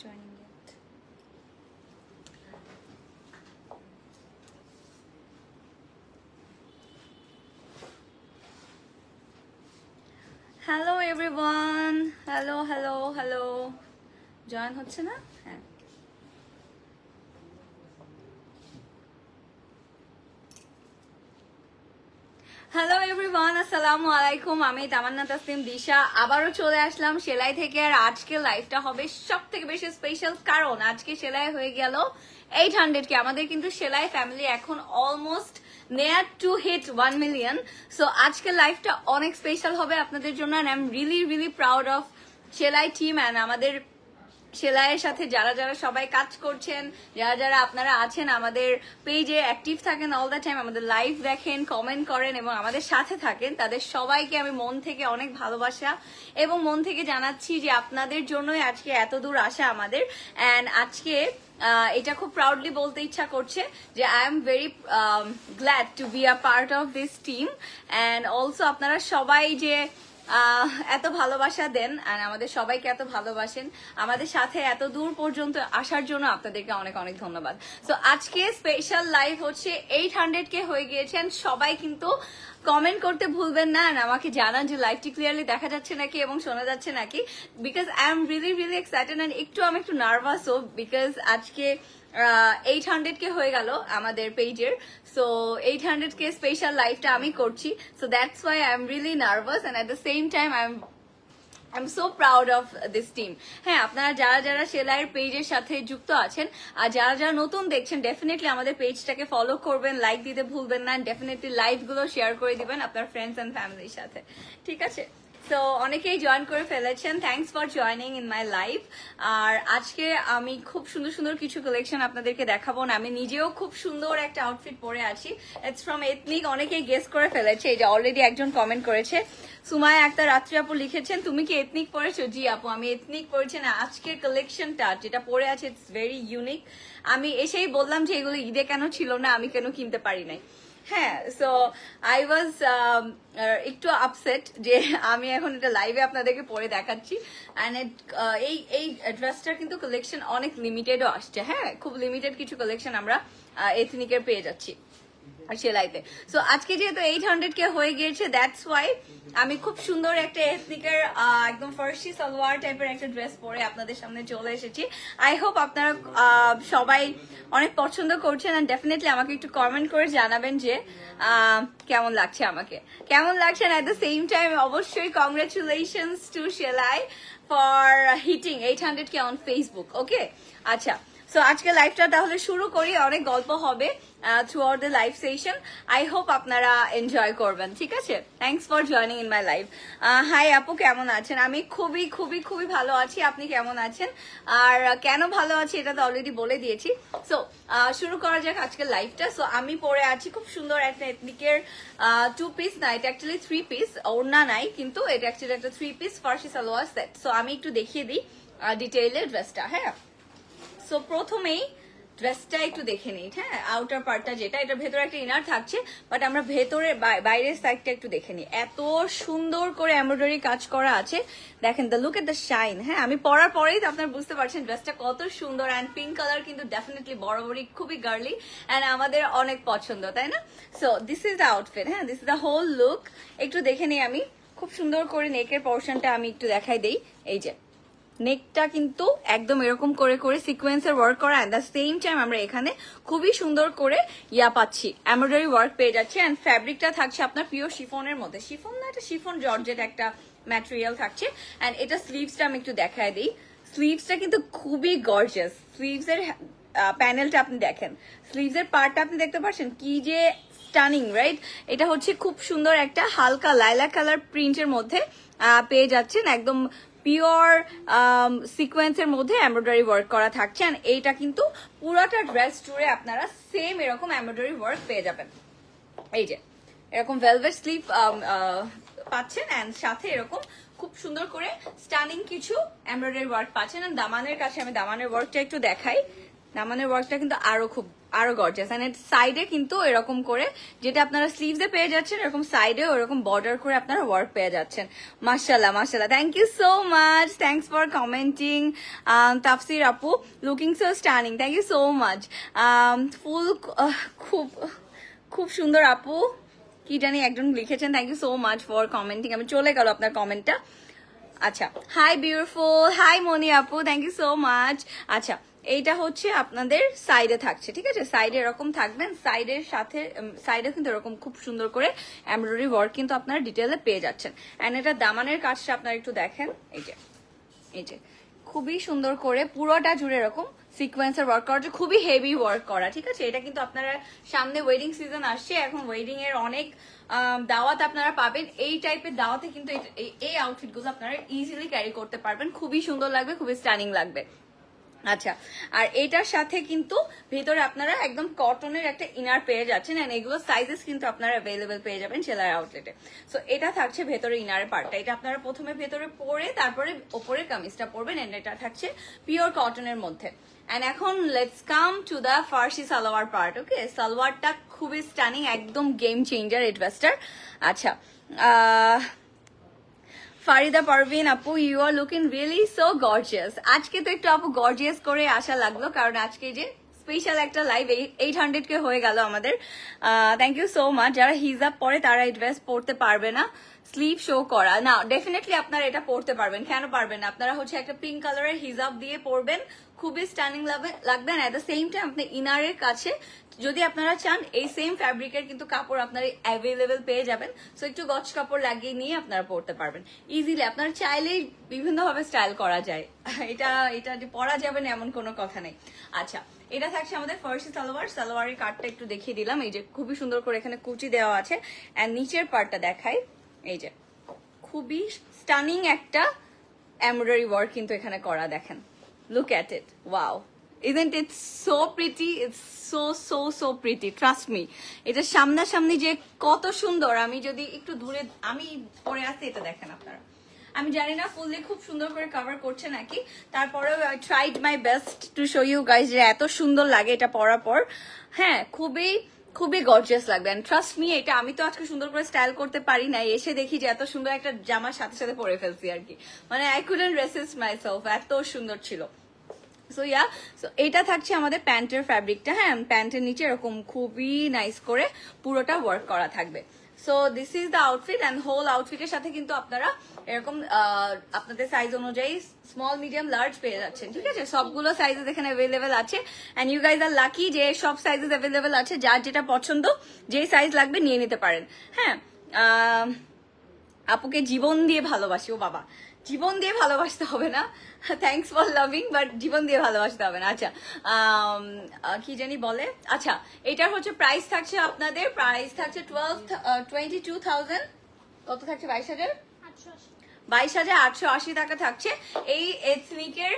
joining yet. Hello everyone. Hello. Join হচ্ছে না? হ্যাঁ। হ্যালো এভরিওয়ান, আসসালামু আলাইকুম। আমি তামান্না তাসলিম দিশা আবারও চলে আসলাম সেলাই থেকে। আর আজকে লাইভটা হবে সব থেকে বেশি স্পেশাল, কারণ আজকে সেলাই হয়ে গেল 800 কে। আমাদের কিন্তু সেলাই ফ্যামিলি এখন almost near to hit 1 million. So আজকে লাইভটা অনেক স্পেশাল হবে আপনাদের জন্য। and I'm really proud of সেলাই টিম and আমাদের সেলাইয়ের সাথে যারা যারা সবাই কাজ করছেন, যারা যারা আপনারা আছেন আমাদের পেজে অ্যাক্টিভ থাকেন অল দ্য টাইম, আমাদের লাইভ দেখেন, কমেন্ট করেন এবং আমাদের সাথে থাকেন, তাদের সবাইকে আমি মন থেকে অনেক ভালোবাসা এবং মন থেকে জানাচ্ছি যে আপনাদের জন্যই আজকে এত দূর আসা আমাদের। অ্যান্ড আজকে এটা খুব প্রাউডলি বলতে ইচ্ছা করছে যে I am very glad to be a part of this team. And also আপনারা সবাই যে এত ভালোবাসা দেন আর আমাদের সবাইকে এত ভালোবাসেন, আমাদের সাথে এত দূর পর্যন্ত আসার জন্য আপনাদেরকে অনেক অনেক ধন্যবাদ। সো আজকে স্পেশাল লাইভ হচ্ছে 800 কে হয়ে গিয়েছেন। সবাই কিন্তু কমেন্ট করতে ভুলবেন না আর আমাকে জানান যে লাইভটি ক্লিয়ারলি দেখা যাচ্ছে নাকি এবং শোনা যাচ্ছে নাকি, because I am really excited and আমি একটু নার্ভাসও, বিকজ আজকে 800 কে হয়ে গেল আমাদের পেজের। সো 800 কে স্পেশাল লাইভটা আমি করছি, so that's why I am really nervous and at the same time I'm so proud of this team. হ্যাঁ, আপনারা যারা যারা সেলাইয়ের পেজের সাথে যুক্ত আছেন আর যারা যারা নতুন দেখছেন, ডেফিনেটলি আমাদের পেজটাকে ফলো করবেন, লাইক দিতে ভুলবেন না, ডেফিনেটলি লাইভগুলো শেয়ার করে দিবেন আপনার ফ্রেন্ডস অ্যান্ড ফ্যামিলির সাথে, ঠিক আছে? সো অনেকেই জয়েন করে ফেলেছেন, thanks for joining in my live. আর আজকে আমি খুব সুন্দর সুন্দর কিছু কালেকশন আপনাদেরকে দেখাবো। আমি নিজেও খুব সুন্দর একটা আউটফিট পরে আছি, ইটস ফ্রম এথনিক। অনেকেই গেস করে ফেলেছে, এই যে অলরেডি একজন কমেন্ট করেছে, সুমায়া একটা রাত্রি আপু লিখেছেন তুমি কি এথনিক পরেছো? জি আপু, আমি এথনিক পরেছি। না, আজকের কালেকশনটা যেটা পরে আছে ইটস ভেরি ইউনিক। আমি এসেই বললাম যে এগুলো ঈদে কেন ছিল না, আমি কেন কিনতে পারি নাই। হ্যাঁ, সো আই ওয়াজ একটু আপসেট যে আমি এখন এটা লাইভে আপনাদেরকে পরে দেখাচ্ছি। অ্যান্ড এই ড্রেসটার কিন্তু কালেকশন অনেক লিমিটেডও আসছে। হ্যাঁ, খুব লিমিটেড কিছু কালেকশন আমরা এথনিকের পেয়ে যাচ্ছি সেলাইতে। সো আজকে যেহেতু 800 কে হয়ে গিয়েছে, দ্যাটস ওয়াই আমি খুব সুন্দর একটা এথনিকের একদম ফার্সি সালোয়ার টাইপের একটা ড্রেস পরে আপনাদের সামনে চলে এসেছি। আই হোপ আপনারা সবাই অনেক পছন্দ করছেন and ডেফিনেটলি আমাকে একটু কমেন্ট করে জানাবেন যে কেমন লাগছে, আমাকে কেমন লাগছে। এট দ্য সেম টাইম অবশ্যই কংগ্রেচুলেশনস টু সেলাই for hitting 800 K on Facebook. Okay, আচ্ছা, সো আজকে লাইভটা তাহলে শুরু করি। অনেক গল্প হবে throughout the live session. I hope আপনারা এনজয় করবেন, ঠিক আছে? Thanks for joining in my live. Hi আপু, কেমন আছেন? আমি খুবই ভালো আছি। আপনি কেমন আছেন? আর কেন ভালো আছি এটা তো অলরেডি বলে দিয়েছি। সো শুরু করা যাক আজকের লাইভটা। সো আমি পরে আছি খুব সুন্দর একটা এথনিকের 2 পিস, না এটা অ্যাকচুয়ালি 3 পিস, ওড়না নাই কিন্তু এটা অ্যাকচুয়ালি একটা 3 পিস ফার্সি সালোয়ার সেট। সো আমি একটু দেখিয়ে দিই ডিটেইলে ড্রেসটা। হ্যাঁ, সো প্রথমেই ড্রেসটা একটু দেখে নিই। হ্যাঁ, আউটার পার্টটা যেটা, এটার ভেতরে একটা ইনার থাকছে, বাট আমরা ভেতরে বাইরের সাইডটা একটু দেখে নিই। এত সুন্দর করে এমব্রয়ডারি কাজ করা আছে, দেখেন the look at the shine. হ্যাঁ, আমি পরার পরেই তো আপনারা বুঝতে পারছেন ড্রেসটা কত সুন্দর। অ্যান্ড পিঙ্ক কালার কিন্তু ডেফিনেটলি বরাবরই খুবই গার্লি অ্যান্ড আমাদের অনেক পছন্দ, তাই না? So this is the outfit. হ্যাঁ, this is the whole look. একটু দেখে নিই, আমি খুব সুন্দর করে নেকের পোর্শনটা আমি একটু দেখাই দিই। এই যে নেকটা কিন্তু একদম এরকম করে করে সিকোয়েন্সের ওয়ার্ক করা, এট দ্য সেম টাইম আমরা এখানে খুবই সুন্দর করে পাচ্ছি, এমব্রয়ডারি ওয়ার্ক পেয়ে যাচ্ছি। অ্যান্ড ফ্যাব্রিকটা থাকছে আপনার পিওর শিফনের মধ্যে, শিফন না, এটা শিফন জর্জেট একটা ম্যাটেরিয়াল থাকছে। অ্যান্ড এটা স্লিভসটা আমি একটু দেখায় দিই। স্লিভসটা কিন্তু খুবই গর্জিয়াস। স্লিভসের প্যানেলটা আপনি দেখেন, স্লিভসের পার্টটা আপনি দেখতে পাচ্ছেন কি যে স্টানিং, রাইট? এটা হচ্ছে খুব সুন্দর একটা হালকা লাইলা কালার প্রিন্টের মধ্যে পেয়ে যাচ্ছেন, একদম পিওর সিকোয়েন্সের মধ্যে এমব্রয়ডারি ওয়ার্ক করা থাকছে। আর এইটা কিন্তু পুরোটা ড্রেস জুড়ে আপনারা সেম এরকম এমব্রয়ডারি ওয়ার্ক পেয়ে যাবেন। এই যে এরকম ভেলভেট স্লিভ পাচ্ছেন অ্যান্ড সাথে এরকম খুব সুন্দর করে স্টানিং কিছু এমব্রয়ডারি ওয়ার্ক পাচ্ছেন। আর দামানের কাছে আমি দামানের ওয়ার্কটা একটু দেখাই। দামানের ওয়ার্কটা কিন্তু আরো গর্জিয়াস, এন্ড সাইডে কিন্তু এরকম করে যেটা আপনারা স্লিভসে পেয়ে যাচ্ছেন, এরকম সাইডে এরকম বর্ডার করে আপনারা ওয়ার্ক পেয়ে যাচ্ছেন। মাশাআল্লাহ মাশাআল্লাহ, thank you so much, thanks for commenting. Tafsir আপু, looking so stunning, thank you so much. ফুল খুব খুব সুন্দর আপু, কি জানি একজন লিখেছেন, thank you so much for commenting. আমি চলে গেল আপনার কমেন্টটা। আচ্ছা, হাই বিউটিফুল, হাই মনি আপু, থ্যাংক ইউ সো মাচ। আচ্ছা, এইটা হচ্ছে আপনাদের সাইডে থাকছে, ঠিক আছে, সাইডে এরকম থাকবেন, সাইডের সাথে সাইডে কিন্তু এরকম খুব সুন্দর করে এমব্রয়ডারি ওয়ার্ক কিন্তু আপনারা ডিটেইলে পেয়ে যাচ্ছেন। এন্ড এটা দামানের কাজটা আপনারা একটু দেখেন, এই যে খুবই সুন্দর করে পুরোটা জুড়ে এরকম সিকোয়েন্সের ওয়ার্ক করা, খুবই হেভি ওয়ার্ক করা, ঠিক আছে। এটা কিন্তু আপনারা সামনে ওয়েডিং সিজন আসছে, এখন ওয়েডিং এর অনেক দাওয়াত আপনারা পাবেন, এই টাইপের দাওয়াতে কিন্তু এই আউটফিট গুলো আপনারা ইজিলি ক্যারি করতে পারবেন, খুবই সুন্দর লাগবে, খুবই স্টানিং লাগবে। আচ্ছা, আর এটার সাথে কিন্তু ভেতরে আপনারা একদম কটনের একটা ইনার পেয়ে যাচ্ছেন, এন্ড এগুলো সাইজেস কিন্তু আপনারা অ্যাভেলেবেল পেয়ে যাবেন সেলার আউটলেটে। সো এটা থাকছে ভেতরে ইনারের পার্টটা, এটা আপনারা প্রথমে ভেতরে পরে তারপরে ওপরে কামিজটা পরবেন, এন্ড এটা থাকছে পিওর কটনের মধ্যে। এন্ড এখন let's come to the farshi salwar part. Okay, সালোয়ারটা খুবই স্টানিং, একদম গেম চেঞ্জার এই ড্রেসটার। আচ্ছা, ফারিদা পারভিন আপু, you are looking really so gorgeous. আজকে তো একটু আপু গর্জিয়াস করে আসা লাগলো, কারণ আজকে যে স্পেশাল একটা লাইভ 800K হয়ে গেল আমাদের। Thank you so much. যারা হিজাব পরে তারা এই ড্রেস পরতে পারবে না, স্লিভ শো করা না, ডেফিনেটলি আপনারা এটা পরতে পারবেন, কেন পারবেন না। আপনারা হচ্ছে একটা পিঙ্ক কালারের হিজাব দিয়ে পরবেন, খুবই স্টানিং লাগবে। এট দ্য সেম টাইম আপনি ইনারের কাছে যদি আপনারা চান এই সেম ফ্যাব্রিকের কিন্তু কাপড় আপনারা অ্যাভেলেবেল পেয়ে যাবেন। সো একটু গজ কাপড় লাগিয়ে নিয়ে আপনারা পরতে পারবেন ইজিলি, আপনারা চাইলেই বিভিন্নভাবে স্টাইল করা যায়, এটা যে পরা যাবে না এমন কোনো কথা নেই। আচ্ছা, এটা থাকছে আমাদের ফার্সি সালোয়ার, সালোয়ারের কাটটা একটু দেখিয়ে দিলাম, এই যে খুবই সুন্দর করে এখানে কুচি দেওয়া আছে, এন্ড নিচের পার্টটা দেখাই, এই যে খুবই স্টানিং একটা এমব্রয়ডারি ওয়ার্ক কিন্তু এখানে করা, দেখেন, look at it, wow, isn't it so pretty? It's so pretty, trust me. এটা সামনাসামনি যে কত সুন্দর, আমি যদি একটু দূরে আমি পরে আসতে, এটা দেখেন আপনারা, আমি জানি না ফুললি খুব সুন্দর করে কভার করছে নাকি, তারপরেও I tried my best to show you guys যে এত সুন্দর লাগে এটা পরার পর। হ্যাঁ, খুবই গর্জিয়াস লাগবে, এন্ড ট্রাস্ট মি, এটা আমি তো আজকে সুন্দর করে স্টাইল করতে পারি না, এসে দেখি যে এত সুন্দর একটা জামার সাথে সাথে পরে ফেলছি আর কি, মানে আই কুডন্ট রেসিস্ট মাইসেলফ, এত সুন্দর ছিল। সো এটা থাকছে আমাদের প্যান্টের ফ্যাব্রিকটা, হ্যাঁ, প্যান্টের নিচে এরকম খুবই নাইস করে পুরোটা ওয়ার্ক করা থাকবে। So this is the outfit, and whole আউটফিটের সাথে কিন্তু আপনারা এরকম আপনাদের সাইজ অনুযায়ী স্মল মিডিয়াম লার্জ পেয়ে যাচ্ছেন, ঠিক আছে, সবগুলো সাইজেস এখানে অ্যাভেলেবেল আছে, and you guys are lucky যে সব সাইজেস অ্যাভেলেবেল আছে, যার যেটা পছন্দ যেই সাইজ লাগবে নিয়ে নিতে পারেন। হ্যাঁ, আপুকে জীবন দিয়ে ভালোবাসি, ও বাবা, জীবন দিয়ে ভালোবাসতে হবে না, থ্যাংকস ফর লাভিং, বাট জীবন দিয়ে ভালোবাসতে হবে না। আচ্ছা, কি জানি বলে, আচ্ছা, এটার হচ্ছে প্রাইস থাকছে আপনাদের, প্রাইস থাকছে 22,000, কত থাকছে, 22,880 টাকা থাকছে এই এথনিকের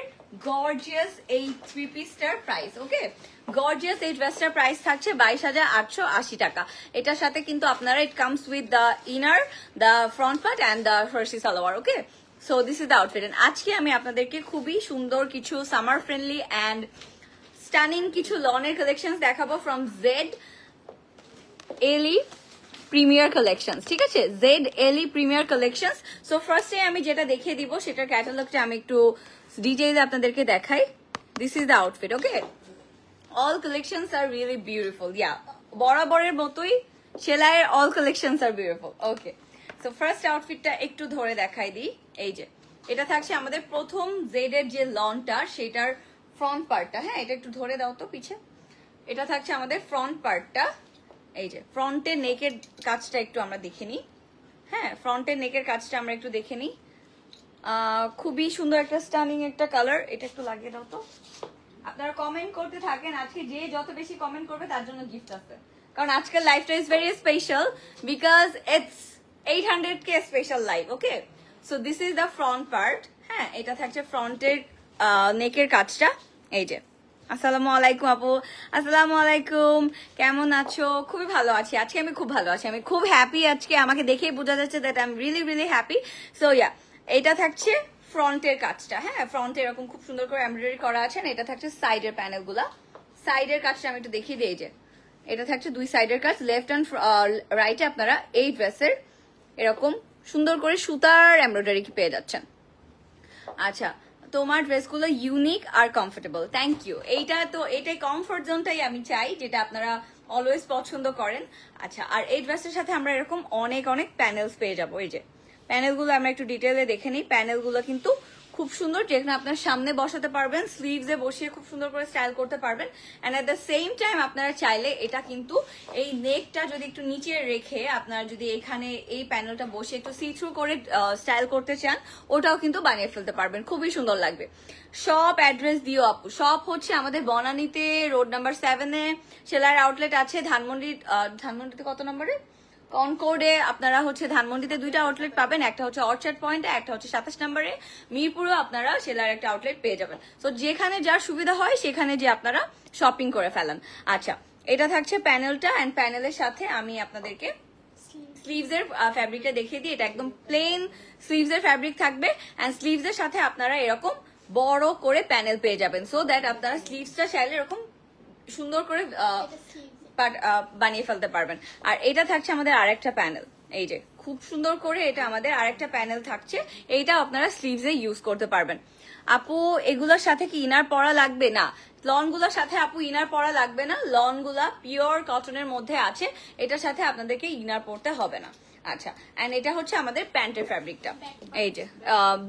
গর্জিয়াস এই 3 পিসটার প্রাইস। ওকে, গর্জিয়াস এই ড্রেসটার প্রাইস থাকছে 22,880 টাকা। এটার সাথে কিন্তু আপনারা it comes with the inner, the front part and the Farsi salwar. Okay, so this is the outfit. আজকে আমি আপনাদেরকে খুবই সুন্দর কিছু সামার ফ্রেন্ডলি অ্যান্ড স্টানিং কিছু লনের কালেকশন দেখাবো ফ্রম জেড এলি প্রিমিয়ার কালেকশন, ঠিক আছে, জেড এলি প্রিমিয়ার কালেকশন। সো ফার্স্টে আমি যেটা দেখিয়ে দিব সেটার ক্যাটালগটা আমি একটু ডিটেইলে আপনাদেরকে দেখাই। This is the outfit. Okay, all collections are really beautiful, yeah, বরাবরের মতোই সেলাইয়ের all collections are beautiful. Okay, so first আউটফিটটা একটু ধরে দেখাই দিই, এই যে এটা থাকছে আমাদের প্রথম জেড এর যে লনটা সেটার ফ্রন্ট পার্টটা, হ্যাঁ, এটা একটু ধরে দাও তো পিছে, এটা থাকছে আমাদের ফ্রন্ট পার্টটা, এই যে ফ্রন্টের নেকের কাজটা একটু আমরা দেখে নিই, হ্যাঁ, ফ্রন্টের নেকের কাজটা আমরা একটু দেখে নিই, খুবই সুন্দর একটা স্টানিং একটা কালার, এটা একটু লাগিয়ে দাও তো। আপনারা কমেন্ট করতে থাকেন, আজকে যে যত বেশি কমেন্ট করবে তার জন্য গিফট আছে, কারণ আজকের লাইফটা is very special because it's 800K special live. Okay, so this is the front part, হ্যাঁ, এটা থাকছে ফ্রন্টের নেকের কাজটা, এই যে। আসসালামু আলাইকুম আপু, আসসালামু আলাইকুম, কেমন আছো? খুবই ভালো আছি, আজকে আমি খুব ভালো আছি, আমি খুব হ্যাপি, আজকে আমাকে দেখেই বোঝা যাচ্ছে that I am really happy. So yeah, এটা থাকছে ফ্রন্টের কাজটা, হ্যাঁ, ফ্রন্টে এরকম খুব সুন্দর করে এমব্রয়ডারি করা আছে, এটা থাকছে সাইডের প্যানেল গুলা, সাইডের কাজটা আমি একটু দেখিয়ে দিই। যে এটা থাকছে 2 সাইডের কাজ, লেফট অ্যান্ড রাইটে আপনারা এই ড্রেসের এরকম সুন্দর করে সুতার এমব্রয়ডারি পেয়ে যাচ্ছেন। আচ্ছা, তোমার ড্রেসগুলো ইউনিক আর কমফোর্টেবল, থ্যাংক ইউ। এইটাই কমফোর্ট জোনটাই আমি চাই, যেটা আপনারা অলওয়েজ পছন্দ করেন। আচ্ছা, আর এই ড্রেসের সাথে আমরা এরকম অনেক অনেক প্যানেলস পেয়ে যাবো। এই যে প্যানেলগুলো আমরা একটু ডিটেলে দেখে নিই। প্যানেলগুলো কিন্তু খুব সুন্দর, যেখানে আপনার সামনে বসাতে পারবেন, স্লিভসে বসিয়ে খুব সুন্দর করে স্টাইল করতে পারবেন। And at the same time আপনারা চাইলে এটা কিন্তু এই নেকটা যদি একটু নিচে রেখে আপনারা যদি এখানে এই প্যানেলটা বসে একটু সি থ্রু করে স্টাইল করতে চান, ওটাও কিন্তু বানিয়ে ফেলতে পারবেন, খুবই সুন্দর লাগবে। শপ অ্যাড্রেস দিও আপু। শপ হচ্ছে আমাদের বনানীতে রোড নাম্বার 7-এ সেলার আউটলেট আছে। ধানমন্ডিতে কত নম্বরে? কনকর্ডে আপনারা হচ্ছে ধানমন্ডিতে 2টা আউটলেট পাবেন, একটা হচ্ছে অর্চার্ড পয়েন্টে, একটা হচ্ছে 27 নম্বরে। মিরপুরেও আপনারা সেলার একটা আউটলেট পেয়ে যাবেন। তো যেখানে যার সুবিধা হয় সেখানে যে আপনারা শপিং করে ফেলেন। আচ্ছা, এটা থাকছে প্যানেলটা, অ্যান্ড প্যানেলের সাথে আমি আপনাদেরকে স্লিভস এর ফ্যাব্রিকটা দেখিয়ে দিই। এটা একদম প্লেন স্লিভস এর ফ্যাব্রিক থাকবে, অ্যান্ড স্লিভস এর সাথে আপনারা এরকম বড় করে প্যানেল পেয়ে যাবেন, সো দ্যাট আপনারা স্লিভসটা চাইলে এরকম সুন্দর করে বানিয়ে ফেলতে পারবেন। আর এটা থাকছে আমাদের আরেকটা প্যানেল, এই যে খুব সুন্দর করে এটা আমাদের আরেকটা প্যানেল থাকছে, এইটা আপনারা স্লিভসে ইউজ করতে পারবেন। আপু এগুলোর সাথে কি ইনার পরা লাগবে? না, লন গুলোর সাথে আপু ইনার পরা লাগবে না, লন গুলা পিওর কটনের মধ্যে আছে, এটার সাথে আপনাদেরকে ইনার পরতে হবে না। আচ্ছা, এন্ড এটা হচ্ছে আমাদের প্যান্টের ফ্যাব্রিকটা। এই যে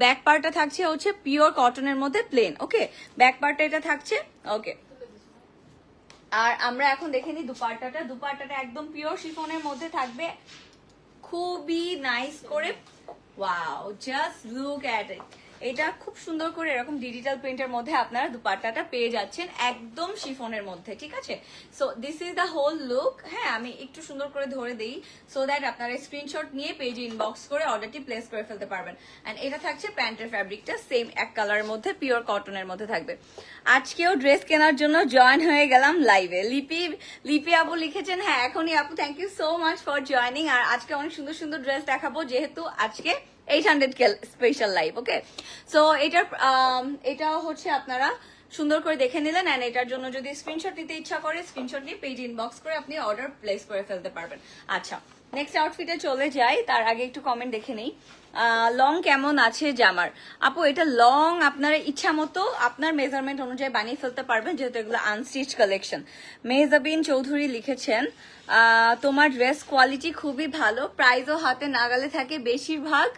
ব্যাক পার্টটা থাকছে হচ্ছে পিওর কটনের মধ্যে প্লেন, ওকে, ব্যাক পার্টটা এটা থাকছে, ওকে। আর আমরা এখন দেখে নিই দুপাট্টাটা। দুপাট্টাটা একদম পিওর শিফনের মধ্যে থাকবে, খুবই নাইস করে। ওয়াও, জাস্ট লুক অ্যাট ইট। এটা খুব সুন্দর করে এরকম ডিজিটাল প্রিন্টের মধ্যে আপনারা দুপাট্টাটা পেয়ে যাচ্ছেন, একদম শিফনের মধ্যে, ঠিক আছে। So this is the whole look. হ্যাঁ, আমি একটু সুন্দর করে ধরে দিই, সো দ্যাট আপনারা স্ক্রিনশট নিয়ে পেজে ইনবক্স করে অর্ডারটি প্লেস করে ফেলতে পারবেন। এন্ড এটা থাকছে প্যান্টের ফ্যাব্রিকটা, সেম এক কালারের মধ্যে পিওর কটনের মধ্যে থাকবে। আজকেও ড্রেস কেনার জন্য জয়েন হয়ে গেলাম লাইভে। লিপি আপু লিখেছেন, হ্যাঁ এখনই আপু, thank you so much for joining. আর আজকে অনেক সুন্দর সুন্দর ড্রেস দেখাবো, যেহেতু আজকে 800K স্পেশাল লাইভ, ওকে। সো এটা হচ্ছে আপনারা সুন্দর করে দেখে নিলেন, এন্ড এটার জন্য যদি স্ক্রিনশট নিতে ইচ্ছা করে স্ক্রিনশট নিয়ে পেজ ইনবক্স করে আপনি অর্ডার প্লেস করে ফেলতে পারবেন। আচ্ছা, নেক্সট আউটফিটে চলে যাই, তার আগে একটু কমেন্ট দেখে নেই। লং কেমন আছে জামার? আপু এটা লং আপনার ইচ্ছা মতো আপনার মেজারমেন্ট অনুযায়ী বানিয়ে ফেলতে পারবেন, যেহেতু এগুলো আনস্টিচ কালেকশন। মেহজাবিন চৌধুরী লিখেছেন, তোমার ড্রেস কোয়ালিটি খুবই ভালো, প্রাইসও হাতে নাগালে থাকে, বেশিরভাগ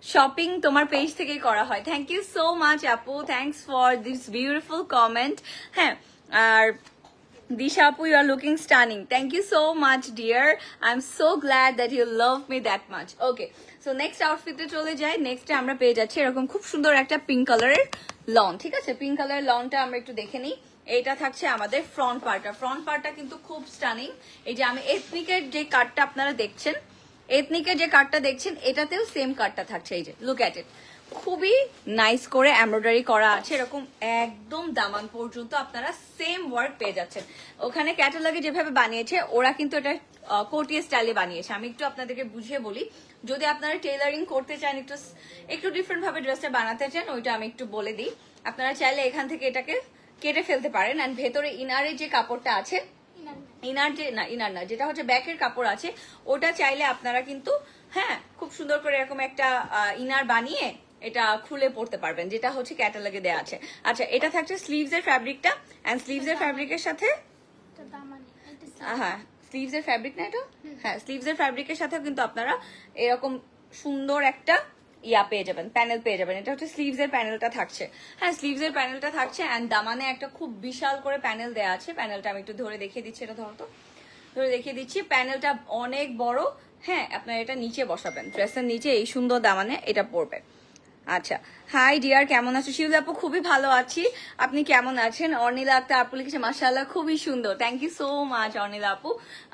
শপিং তোমার পেজ থেকেই করা হয়। থ্যাংক ইউ সো মাচ আপু, thanks for this beautiful comment. হ্যাঁ, আর Disha Apu, you are looking stunning. Thank you so much, dear. I'm so glad that you love me that much. Okay, so next outfit এ চলে যাই। Next আমরা পেয়ে যাচ্ছি এরকম খুব সুন্দর একটা পিঙ্ক কালারের লন, ঠিক আছে। পিঙ্ক কালারের লনটা আমরা একটু দেখে নিই। এটা থাকছে আমাদের ফ্রন্ট পার্টটা। ফ্রন্ট পার্টটা কিন্তু খুব স্টানিং। এই যে আমি এথনিকের যে কাটটা আপনারা দেখছেন, এথনিকের যে কাটটা দেখছেন, এটাতেও সেম কাটটা থাকছে। এই যে লুক অ্যাট ইট, খুবই নাইস করে এমব্রয়ডারি করা আছে, এরকম একদম দামান পর্যন্ত আপনারা সেম ওয়ার্ক পেয়ে যাচ্ছেন। ওখানে ক্যাটালগে যেভাবে বানিয়েছে ওরা কিন্তু এটা কোটিয়া স্টাইলে বানিয়েছে। আমি একটু আপনাদেরকে বুঝিয়ে বলি, যদি আপনারা টেইলারিং করতে চান, একটু ডিফারেন্ট ভাবে ড্রেসটা বানাতে চান, ওইটা আমি একটু বলে দিই। আপনারা চাইলে এখান থেকে এটাকে কেটে ফেলতে পারেন, এন্ড ভেতরে ইনারের যে কাপড়টা আছে, ইনার না যেটা হচ্ছে ব্যাকের কাপড় আছে, ওটা চাইলে আপনারা কিন্তু হ্যাঁ খুব সুন্দর করে এরকম একটা ইনার বানিয়ে এটা খুলে পড়তে পারবেন, যেটা হচ্ছে ক্যাটালগে দেওয়া আছে। আচ্ছা, এটা থাকছে স্লিভস এর ফ্যাব্রিকটা, এন্ড স্লিভস এর ফ্যাব্রিকের সাথে হ্যাঁ স্লিভস এর ফ্যাব্রিক না এটা, হ্যাঁ স্লিভস এর ফ্যাব্রিকের সাথে কিন্তু আপনারা এরকম সুন্দর একটা পেয়ে যাবেন, প্যানেল পেয়ে যাবেন। এটা হচ্ছে স্লিভস এর প্যানেলটা থাকছে, হ্যাঁ স্লিভস এর প্যানেলটা থাকছে, এন্ড দামানে একটা খুব বিশাল করে প্যানেল দেওয়া আছে। প্যানেলটা আমি একটু ধরে দেখিয়ে দিচ্ছি, এটা ধরে দেখিয়ে দিচ্ছি। প্যানেলটা অনেক বড়, হ্যাঁ আপনারা এটা নিচে বসাবেন, ড্রেসের নিচে এই সুন্দর দামানে এটা পড়বে। আচ্ছা, হাই ডিয়ার, কেমন আছো? শিউলি আপু খুবই ভালো আছি, আপনি কেমন আছেন? অর্নিলা আক্তার আপু লিখেছে, মাশাআল্লাহ খুবই সুন্দর, thank you so much Ornila আপু।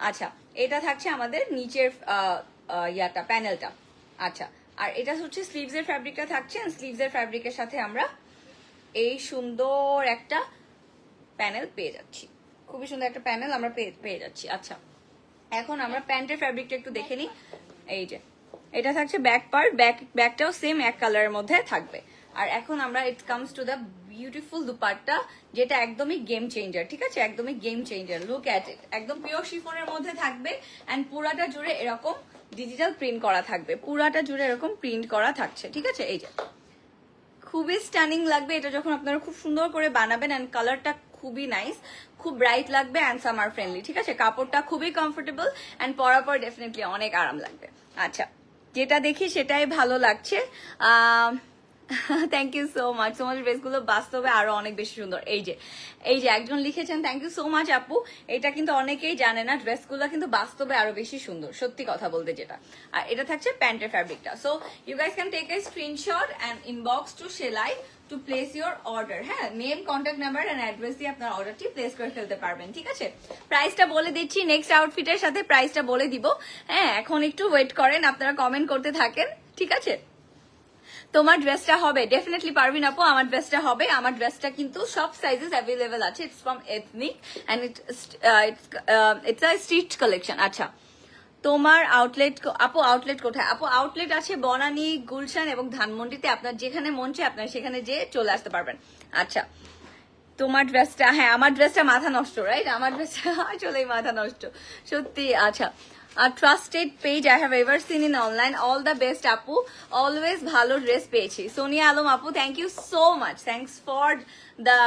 আচ্ছা, এটা থাকছে আমাদের নিচের প্যানেলটা। আচ্ছা, আর এটা হচ্ছে স্লিভস এর ফ্যাব্রিকটা থাকছে, স্লিভস এর ফ্যাব্রিকের সাথে আমরা এই সুন্দর একটা প্যানেল পেয়ে যাচ্ছি, খুবই সুন্দর একটা প্যানেল আমরা পেয়ে যাচ্ছি। আচ্ছা, এখন আমরা প্যান্টের ফ্যাব্রিকটা একটু দেখে নিই। এই যে এটা থাকছে ব্যাক পার্ট, ব্যাকটাও সেম এক কালারের মধ্যে থাকবে। আর এখন আমরা it comes to the beautiful dupatta, যেটা একদমই গেম চেঞ্জার, ঠিক আছে, একদমই গেম চেঞ্জার। লুক অ্যাট ইট, একদম পিওর শিফনের মধ্যে থাকবে অ্যান্ড পুরাটা জুড়ে এরকম ডিজিটাল প্রিন্ট করা থাকবে, পুরাটা জুড়ে এরকম প্রিন্ট করা থাকছে, ঠিক আছে। এই যে খুবই স্টানিং লাগবে এটা যখন আপনারা খুব সুন্দর করে বানাবেন, অ্যান্ড কালারটা খুবই নাইস, খুব ব্রাইট লাগবে অ্যান্ড সামার ফ্রেন্ডলি, ঠিক আছে। কাপড়টা খুবই কমফোর্টেবল অ্যান্ড পরার পর ডেফিনেটলি অনেক আরাম লাগবে। আচ্ছা, যেটা দেখি সেটাই ভালো লাগছে। থ্যাংক ইউ সো মাচ, তোমার ড্রেসগুলো বাস্তবে আরো অনেক বেশি সুন্দর। এই যে একজন লিখেছেন, থ্যাংক ইউ সো মাচ আপু। এটা কিন্তু অনেকেই জানে না, ড্রেসগুলো কিন্তু বাস্তবে আরো বেশি সুন্দর, সত্যি কথা বলতে যেটা। আর এটা থাকছে প্যান্টের ফ্যাব্রিকটা। So you guys can take a screenshot and inbox to Selai to place your order. হ্যাঁ, name, contact number and address দিয়ে আপনার অর্ডারটি প্লেস করে ফেলতে পারবেন, ঠিক আছে। প্রাইসটা বলে দিচ্ছি, নেক্সট আউটফিটের সাথে প্রাইসটা বলে দিব। হ্যাঁ, এখন একটু ওয়েট করেন, আপনারা কমেন্ট করতে থাকেন, ঠিক আছে। তোমার ড্রেসটা হবে, ডেফিনেটলি পারবিন আপু, আমার ড্রেসটা হবে। আমার ড্রেসটা কিন্তু সব সাইজেস অ্যাভেলেবেল আছে। It's from ethnic and it's a street collection. আচ্ছা, তোমার আউটলেট আপু, আউটলেট কোথায় আপু? আউটলেট আছে বনানী, গুলশান এবং ধানমন্ডিতে। আপনার যেখানে মন চায় আপনার সেখানে যেয়ে চলে আসতে পারবেন। আচ্ছা, তোমার ড্রেসটা, হ্যাঁ আমার ড্রেসটা মাথা নষ্ট, রাইট? আমার ড্রেসটা আসলেই মাথা নষ্ট, সত্যি। আচ্ছা, a trusted page I have ever seen in online. All the best আপু, always ভালো ড্রেস পেয়েছি। সোনিয়া আলম আপু, thank you so much, thanks for the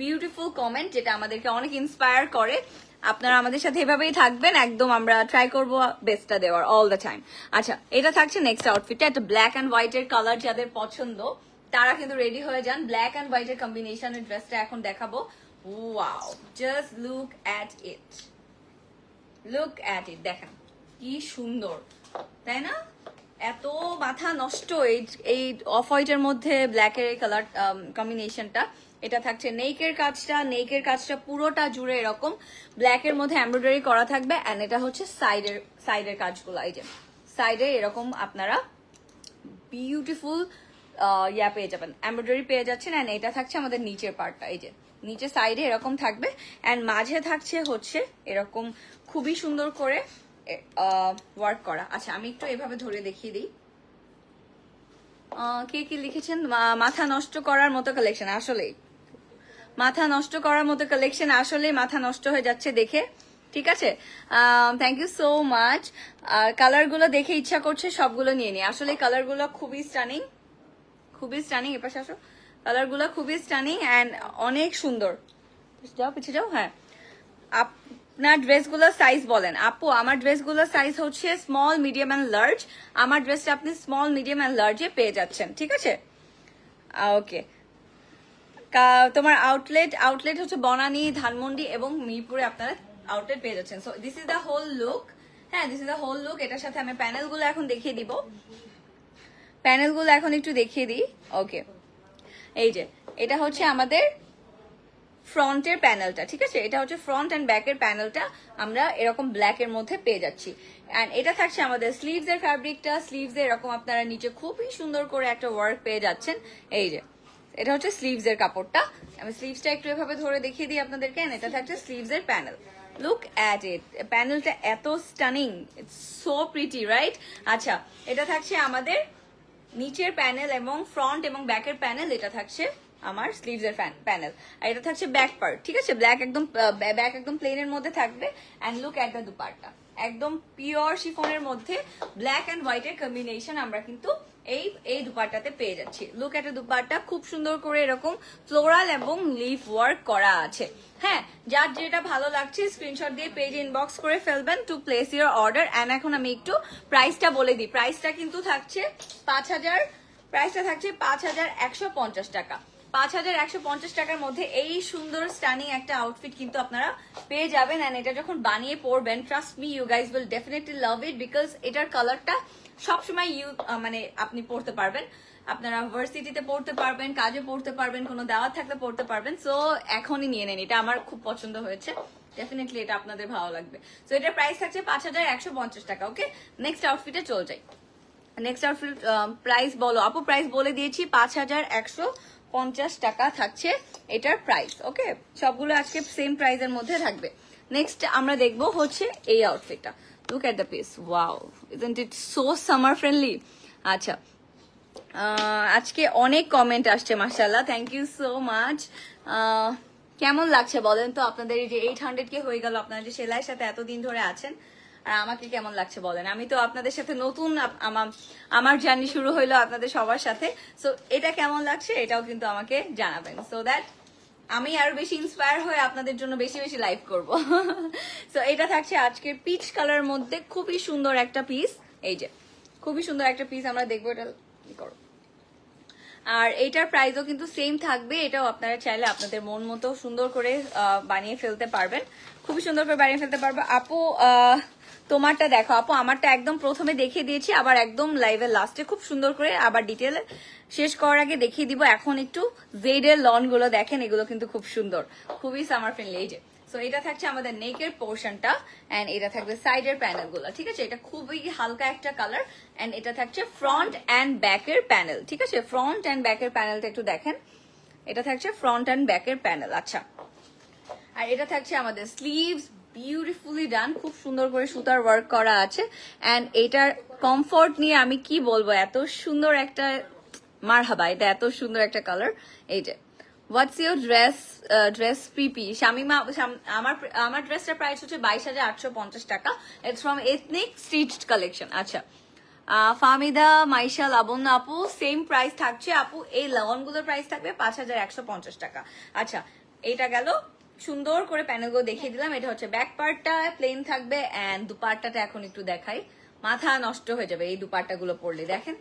beautiful comment, যেটা আমাদেরকে অনেক ইন্সপায়ার করে। আপনারা আমাদের সাথে এভাবেই থাকবেন, একদম আমরা ট্রাই করবো বেস্টটা দেওয়ার অল দ্য টাইম। আচ্ছা, এটা থাকছে নেক্সট আউটফিটটা, একটা ব্ল্যাক অ্যান্ড হোয়াইটের কালার যাদের পছন্দ তারা কিন্তু রেডি হয়ে যান। ব্ল্যাক অ্যান্ড হোয়াইটের কম্বিনেশনের ড্রেসটা এখন দেখাবো। Wow, just look at it, look at ইট, দেখেন কি সুন্দর, তাই না? এত মাথা নষ্ট এই অফ হোয়াইটের মধ্যে ব্ল্যাকের কালার কম্বিনেশনটা। এটা থাকছে নেকের কাজটা পুরোটা জুড়ে এরকম ব্ল্যাকের মধ্যে এমব্রয়ডারি করা থাকবে, এন্ড এটা হচ্ছে সাইডের কাজগুলো। এই যে সাইডে এরকম আপনারা বিউটিফুল ইয়া পেয়ে যাবেন, এমব্রয়ডারি পেয়ে যাচ্ছেন। এন্ড এটা থাকছে আমাদের নিচের পার্টটা, এই যে নিচে সাইডে এরকম থাকবে, এন্ড মাঝে থাকছে হচ্ছে এরকম খুবই সুন্দর করে ওয়ার্ক করা। আচ্ছা, আমি একটু এভাবে ধরে দেখিয়ে দিই। কে কি লিখেছেন? মাথা নষ্ট করার মতো কালেকশন, আসলে মাথা নষ্ট করার মতো কালেকশন, আসলে মাথা নষ্ট হয়ে যাচ্ছে দেখে, ঠিক আছে। Thank you so much. আর কালারগুলো দেখে ইচ্ছা করছে সবগুলো নিয়ে নিই, আসলে কালারগুলো খুবই স্টানিং, খুবই স্টানিং। এপাশে আসো, কালারগুলো খুবই স্টানিং অ্যান্ড অনেক সুন্দর। যাও পিছিয়ে যাও। হ্যাঁ, আপনার ড্রেসগুলো সাইজ বলেন আপু। আমার ড্রেসগুলো সাইজ হচ্ছে স্মল, মিডিয়াম অ্যান্ড লার্জ। আমার ড্রেসটা আপনি স্মল, মিডিয়াম অ্যান্ড লার্জে পেয়ে যাচ্ছেন, ঠিক আছে। ওকে, তোমার আউটলেট হচ্ছে বনানী, ধানমন্ডি এবং মিরপুরে আপনারা আউটলেট পেয়ে যাচ্ছেন। So this is the whole look. হ্যাঁ, this is the whole look. এটার সাথে আমি প্যানেলগুলো এখন দেখিয়ে দিব, প্যানেলগুলো এখন একটু দেখিয়ে দিই। ওকে, এই যে এটা হচ্ছে আমাদের ফ্রন্টের প্যানেলটা, ঠিক আছে। এটা হচ্ছে ফ্রন্ট অ্যান্ড ব্যাকের প্যানেলটা আমরা এরকম ব্ল্যাক এর মধ্যে পেয়ে যাচ্ছি। অ্যান্ড এটা থাকছে আমাদের স্লিভস এর ফ্যাব্রিকটা, স্লিভস এর এরকম আপনারা নিচে খুবই সুন্দর করে একটা ওয়ার্ক পেয়ে যাচ্ছেন। এই যে এটা হচ্ছে স্লিভস এর কাপড়টা, আমি স্লিভসটা একটু এভাবে ধরে দেখিয়ে দিই আপনাদেরকে। এটা থাকছে স্লিভস এর প্যানেল, লুক অ্যাট ইট, প্যানেলটা এত stunning, it's so pretty, right? আচ্ছা, এটা থাকছে আমাদের নিচের প্যানেল এবং ফ্রন্ট এবং ব্যাকের প্যানেল। এটা থাকছে আমার স্লিভস এর প্যানেল, আর এটা থাকছে ব্যাক পার্ট, ঠিক আছে। ব্যাক একদম প্লেনের মধ্যে থাকবে। And look at the dupatta, একদম পিওর শিফনের মধ্যে ব্ল্যাক এন্ড হোয়াইটের কম্বিনেশন আমরা কিন্তু এই দুপাট্টাতে পেয়ে যাচ্ছি। লুক এট দ্য দুপাট্টা, খুব সুন্দর করে এরকম ফ্লোরাল এবং লিফ ওয়ার্ক করা আছে। হ্যাঁ, যার যেটা ভালো লাগছে স্ক্রিনশট দিয়ে পেজে ইনবক্স করে ফেলবেন to place your order. And এখন আমি একটু প্রাইসটা বলে দিই। প্রাইসটা কিন্তু থাকছে 5,000, প্রাইসটা থাকছে 5,150 টাকা। 5,150 টাকার মধ্যে এই সুন্দর স্টানিং একটা আউটফিট কিন্তু আপনারা পেয়ে যাবেন। এন্ড এটা যখন বানিয়ে পরবেন, trust me, you guys will definitely love it, because এটার কালারটা সবসময় মানে আপনি পরতে পারবেন, আপনারা ভার্সিটিতে পড়তে পারবেন, কাজে পড়তে পারবেন, কোনো দাওয়াত থাকলে পড়তে পারবেন। সো এখনই নিয়ে নেন, এটা আমার খুব পছন্দ হয়েছে, ডেফিনেটলি এটা আপনাদের ভালো লাগবে। সো এটার প্রাইস থাকছে 5,150 টাকা। ওকে, নেক্সট আউটফিটে চলে যাই। নেক্সট আউটফিট প্রাইস বলো আপু। প্রাইস বলে দিয়েছি, 5,150 টাকা থাকছে এটার প্রাইস। ওকে, সবগুলো আজকে সেম প্রাইসের মধ্যে থাকবে। নেক্সট আমরা দেখবো হচ্ছে এই আউটফিটটা। Look at the piece, wow, isn't it so summer friendly. আচ্ছা, আজকে অনেক কমেন্ট আসছে মাশাআল্লাহ, থ্যাংক ইউ সো মাচ। কেমন লাগছে বলেন তো আপনাদের, এই যে 800K হয়ে গেল, আপনারা যে সেলাইয়ের সাথে এতদিন ধরে আছেন, আর আমাকে কেমন লাগছে বলেন। আমি তো আপনাদের সাথে নতুন, আমার জার্নি শুরু হইলো আপনাদের সবার সাথে। সো এটা কেমন লাগছে এটাও কিন্তু আমাকে জানাবেন, সো দ্যাট আমি আরো বেশি ইন্সপায়ার হয়ে আপনাদের জন্য বেশি বেশি লাইভ করব। সো এটা থাকছে আজকের পিচ কালার মধ্যে, খুবই সুন্দর একটা পিস। এই যে খুবই সুন্দর একটা পিস আমরা দেখবো, এটা কি করো। আর এইটার প্রাইসও কিন্তু সেম থাকবে, এটাও আপনারা চাইলে আপনাদের মন মতো সুন্দর করে বানিয়ে ফেলতে পারবেন, খুবই সুন্দর করে বানিয়ে ফেলতে পারবে। আপু তোমারটা দেখো আপু, আমারটা একদম প্রথমে দেখিয়ে দিয়েছি, আবার একদম লাইভের লাস্টে খুব সুন্দর করে আবার ডিটেল শেষ করার আগে দেখিয়ে দিব। এখন একটু জেড এর লন গুলো দেখেন, এগুলো কিন্তু খুব সুন্দর, খুবই সামার ফ্রেন্ডলি। এই যে সো এটা থাকছে আমাদের নেকের পোর্শনটা, এন্ড এটা থাকবে সাইডের প্যানেল গুলো, ঠিক আছে। এটা খুবই হালকা একটা কালার, এন্ড এটা থাকছে ফ্রন্ট এন্ড ব্যাকের প্যানেল, ঠিক আছে। ফ্রন্ট এন্ড ব্যাকের প্যানেলটা একটু দেখেন, এটা থাকছে ফ্রন্ট এন্ড ব্যাকের প্যানেল। আচ্ছা, আর এটা থাকছে আমাদের স্লিভস, বিউটিফুলি ডান, খুব সুন্দর করে সুতার ওয়ার্ক করা আছে। এন্ড এটার কমফোর্ট নিয়ে আমি কি বলবো, এত সুন্দর একটা মারহাবা, এটা এত সুন্দর একটা কালার। এই যে হোয়াটস ইউর ড্রেস পিপি শামিমা, আমার ড্রেসটার প্রাইস হচ্ছে 22,850 টাকা। It's from ethnic stitched collection. আচ্ছা, ফাহমিদা, মাইশা, লাবণ্য আপু সেম প্রাইস থাকছে আপু, এই লনগুলোর প্রাইস থাকবে 5,150 টাকা। আচ্ছা, এইটা গেল, সুন্দর করে প্যানেলগুলো দেখিয়ে দিলাম। এটা হচ্ছে ব্যাক পার্টটা প্লেন থাকবে, এন্ড দুপাট্টাটা এখন একটু দেখাই, মাথা নষ্ট হয়ে যাবে এই দুপাট্টা গুলো পরলে। দেখেন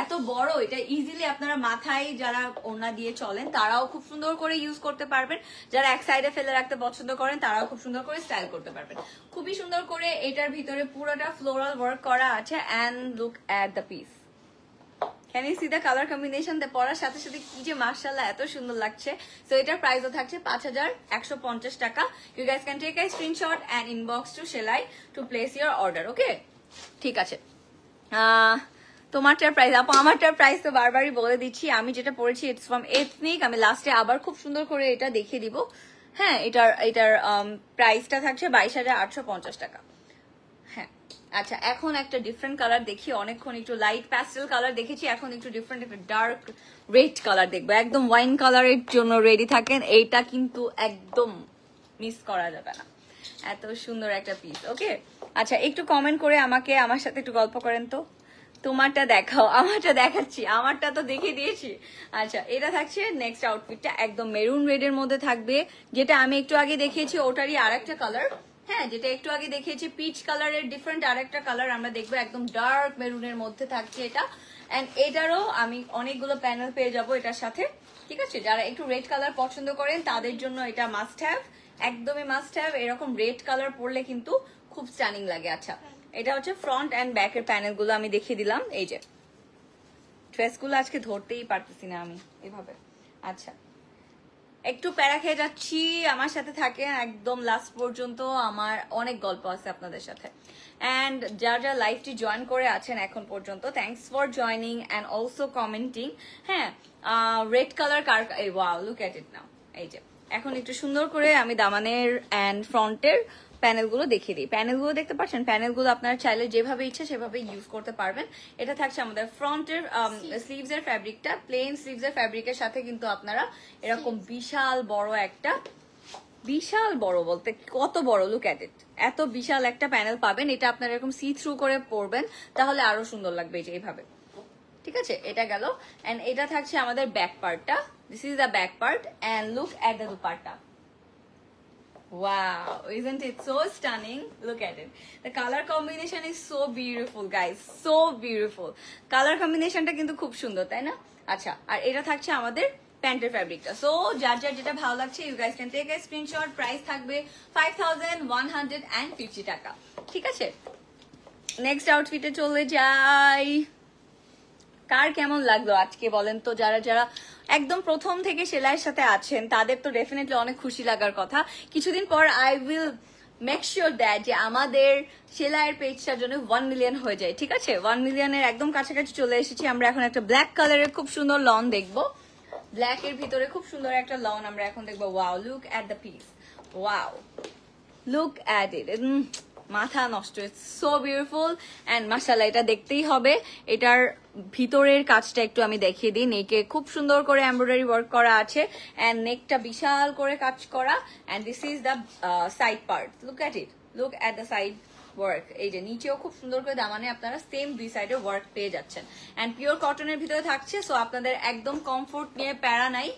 এত বড়, এটা ইজিলি আপনারা মাথায় যারা ওড়না দিয়ে চলেন তারাও খুব সুন্দর করে ইউজ করতে পারবেন, যারা এক সাইডে ফেলে রাখতে পছন্দ করেন তারাও খুব সুন্দর করে স্টাইল করতে পারবেন। খুবই সুন্দর করে এটার ভিতরে পুরোটা ফ্লোরাল ওয়ার্ক করা আছে, and look at the piece, can you see the colour combination. পরার সাথে সাথে কি যে মাশাআল্লাহ এত সুন্দর লাগছে। সো এটার প্রাইসও থাকছে 5,150 টাকা। You guys can take a screenshot and inbox to Selai to place your order, okay. ঠিক আছে, তোমারটার প্রাইস আপু, আমারটার প্রাইস তো বারবারই বলে দিচ্ছি, আমি যেটা পড়েছি ইটস ফ্রম এথনিক। আমি লাস্টে আবার খুব সুন্দর করে এটা দেখিয়ে দিব। হ্যাঁ, এটার প্রাইসটা থাকছে 22,850 টাকা। হ্যাঁ, আচ্ছা, এখন একটা ডিফারেন্ট কালার দেখি, অনেকক্ষণ একটু লাইট প্যাস্টেল কালার দেখেছি, এখন একটু ডিফারেন্ট একটা ডার্ক রেড কালার দেখবো। একদম ওয়াইন কালারের জন্য রেডি থাকেন, এইটা কিন্তু একদম মিস করা যাবে না, এত সুন্দর একটা পিস, ওকে। আচ্ছা, একটু কমেন্ট করে আমার সাথে একটু গল্প করেন তো, তোমারটা দেখাও। আমারটা দেখাচ্ছি, আমারটা তো দেখিয়ে দিয়েছি। আচ্ছা, এটা থাকছে নেক্সট আউটফিটটা, একদম মেরুন রেড এর মধ্যে থাকবে, যেটা আমি একটু আগে দেখিয়েছি ওটারই আরেকটা কালার। হ্যাঁ, যেটা একটু আগে দেখিয়েছি পিচ কালারের ডিফারেন্ট আরেকটা কালার আমরা দেখবো, একদম ডার্ক মেরুনের মধ্যে থাকছে এটা। এন্ড এটারও আমি অনেকগুলো প্যানেল পেয়ে যাবো এটার সাথে, ঠিক আছে। যারা একটু রেড কালার পছন্দ করেন তাদের জন্য এটা মাস্ট হ্যাভ, একদমই মাস্ট হ্যাভ। এরকম রেড কালার পরলে কিন্তু খুব স্টানিং লাগে। আচ্ছা, এটা হচ্ছে ফ্রন্ট এন্ড ব্যাকের প্যানেল গুলো আমি দেখিয়ে দিলাম। এই যে ড্রেস গুলো আজকে ধরতেই পারতেছি না আমি এভাবে। আচ্ছা, একটু প্যারা খেয়ে যাচ্ছি, আমার সাথে থাকে একদম লাস্ট পর্যন্ত, আমার অনেক গল্প আছে আপনাদের সাথে। এন্ড যারা লাইভটি জয়েন করে আছেন এখন পর্যন্ত, thanks for joining and also commenting. হ্যাঁ, রেড কালার কার, wow look at it now. এই যে এখন একটু সুন্দর করে আমি দামানের এন্ড ফ্রন্টের প্যানেলগুলো দেখিয়ে দিই। প্যানেলগুলো দেখতে পাচ্ছেন, প্যানেলগুলো আপনারা চাইলে যেভাবে ইচ্ছা সেভাবে ইউজ করতে পারবেন। এটা থাকছে আমাদের ফ্রন্টের স্লিভস এর ফ্যাব্রিকটা, প্লেন স্লিভস এর ফ্যাব্রিকের সাথে কিন্তু আপনারা এরকম বিশাল বড় একটা, বিশাল বড় বলতে কত বড়, লুক এট ইট, এত বিশাল একটা প্যানেল পাবেন। এটা আপনারা এরকম সি থ্রু করে পরবেন, তাহলে আরো সুন্দর লাগবে এই যে এইভাবে, ঠিক আছে। এটা গেল, এন্ড এটা থাকছে আমাদের ব্যাক পার্টটা, this is the back part, and look at the dupatta. Wow, isn't it so stunning? Look at it. The color combination is so beautiful, guys. So beautiful. Color combination টা কিন্তু খুব সুন্দর, তাই না? আচ্ছা, আর এটা থাকছে আমাদের প্যান্টের ফ্যাব্রিকটা। সো যার যার যেটা ভালো লাগছে, you guys can take a screenshot. Price থাকবে 5,150 টাকা, ঠিক আছে। নেক্সট আউটফিটে চলে যাই। কার কেমন লাগলো আজকে বলেন তো, যারা যারা একদম প্রথম থেকে সেলাইয়ের সাথে আছেন তাদের তো ডেফিনেটলি অনেক খুশি লাগার কথা। কিছুদিন পর I will make sure that যে আমাদের সেলাইয়ের পেজটার জন্য 1 মিলিয়ন হয়ে যায়, ঠিক আছে। 1 মিলিয়নের একদম কাছাকাছি চলে এসেছি আমরা। এখন একটা ব্ল্যাক কালারের খুব সুন্দর লন দেখবো, ব্ল্যাক এর ভিতরে খুব সুন্দর একটা লন আমরা এখন দেখবো। Wow, look at the piece, wow look at it, মাথা নষ্ট, ইটস সো বিউটিফুল অ্যান্ড মাশাআল্লাহ এটা দেখতেই হবে। এটার ভিতরের কাজটা একটু আমি দেখিয়ে দিই। নেকে খুব সুন্দর করে এমব্রয়ডারি ওয়ার্ক করা আছে অ্যান্ড নেকটা বিশাল করে কাজ করা and this is the side part, look at it, look at the side work. এই যে নিচেও খুব সুন্দর করে দামানে আপনারা সেম দুই সাইডে ওয়ার্ক পেয়ে যাচ্ছেন অ্যান্ড পিওর কটনের ভিতরে থাকছে। সো আপনাদের একদম কমফোর্ট নিয়ে প্যারা নাই,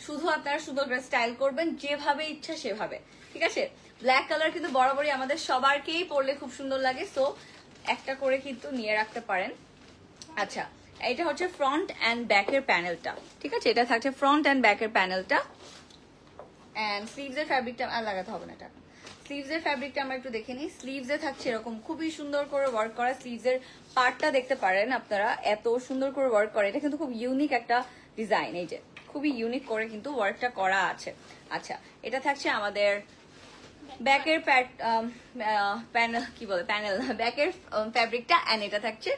শুধু আপনারা সুন্দর করে স্টাইল করবেন যেভাবে ইচ্ছা সেভাবে, ঠিক আছে। ব্ল্যাক কালার কিন্তু বরাবরই আমাদের সবারকেই পরলে খুব সুন্দর লাগে, সো একটা করে কিন্তু নিয়ে রাখতে পারেন। আচ্ছা, এটা হচ্ছে ফ্রন্ট অ্যান্ড ব্যাকের প্যানেলটা, ঠিক আছে। এটা থাকছে ফ্রন্ট অ্যান্ড ব্যাকের প্যানেলটা অ্যান্ড স্লিভসের ফ্যাব্রিকটা আর লাগাতে হবে না এটা। স্লিভসের ফ্যাব্রিকটা আমরা একটু দেখে নিই। স্লিভসে থাকছে এরকম খুবই সুন্দর করে ওয়ার্ক করা। স্লিভসের পার্টটা দেখতে পারেন আপনারা, এত সুন্দর করে ওয়ার্ক করে। এটা কিন্তু খুব ইউনিক একটা ডিজাইন, এই যে খুবই ইউনিক করে কিন্তু ওয়ার্কটা করা আছে। আচ্ছা, এটা থাকছে আমাদের ব্যাকের প্যানেল, কি বলে প্যানেল, ব্যাকের ফ্যাব্রিকটা অ্যান্ড এটা থাকছে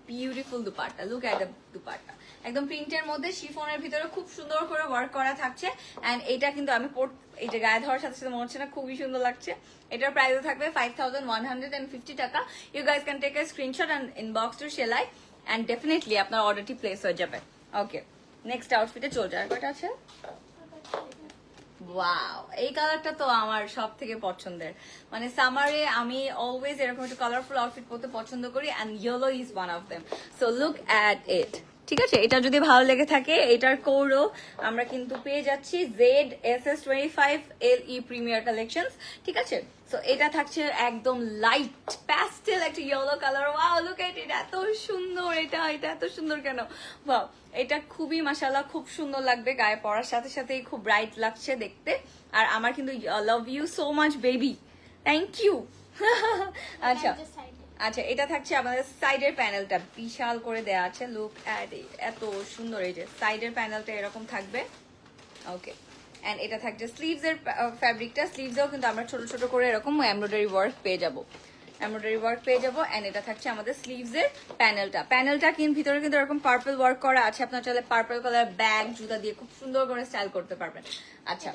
beautiful dupatta, look at the dupatta, একদম প্রিন্টের মধ্যে শিফনের ভিতরে খুব সুন্দর করে ওয়ার্ক করা থাকছে অ্যান্ড এটা কিন্তু আমি এই যে গায়ে ধরার সাথে সাথে মনে হচ্ছে না খুবই সুন্দর লাগছে। এটার প্রাইসও থাকবে 5150 টাকা। You guys can take a screenshot and inbox to Selai and definitely আপনার অর্ডারটি প্লেস হয়ে যাবে। ওকে, নেক্সট আউটফিটে চলে যায়। কয়টা আছে? ওয়াও, এই কালারটা তো আমার সব থেকে পছন্দের। মানে সামারে আমি অলওয়েজ এরকম একটা কালারফুল আউটফিট পরতে পছন্দ করি and yellow is one of them. So look at it, ঠিক আছে। এটা যদি ভালো লেগে থাকে, এটার কোডও আমরা কিন্তু পেয়ে যাচ্ছি ZSS25 LE প্রিমিয়ার কালেকশনস, ঠিক আছে। সো এটা থাকছে একদম লাইট প্যাস্টেল একটা yellow colour. Wow, look at it, এত সুন্দর। এটা এত সুন্দর কেন? ওয়াও, এটা খুবই মাশাআল্লাহ খুব সুন্দর লাগবে গায়ে পরার সাথে সাথেই, খুব ব্রাইট লাগছে দেখতে। আর আমার কিন্তু love you so much baby, thank you. আচ্ছা আচ্ছা, এটা থাকছে আমাদের সাইডের প্যানেলটা বিশাল করে দেয়া আছে, লুক অ্যাট ইট, এত সুন্দর। এই যে সাইডের প্যানেলটা এরকম থাকবে, ওকে। এন্ড এটা থাকছে স্লিভসের ফ্যাব্রিকটা। স্লিভসেও কিন্তু আমরা ছোট ছোট করে এরকম এমব্রয়ডারি ওয়ার্ক পেয়ে যাবো, এন্ড এটা থাকছে আমাদের স্লিভসের প্যানেলটা কিন্তু ভিতরে কিন্তু এরকম পার্পল ওয়ার্ক করা আছে। আপনার চাইলে পার্পল কালার ব্যাগ জুতা দিয়ে খুব সুন্দর করে স্টাইল করতে পারবেন। আচ্ছা,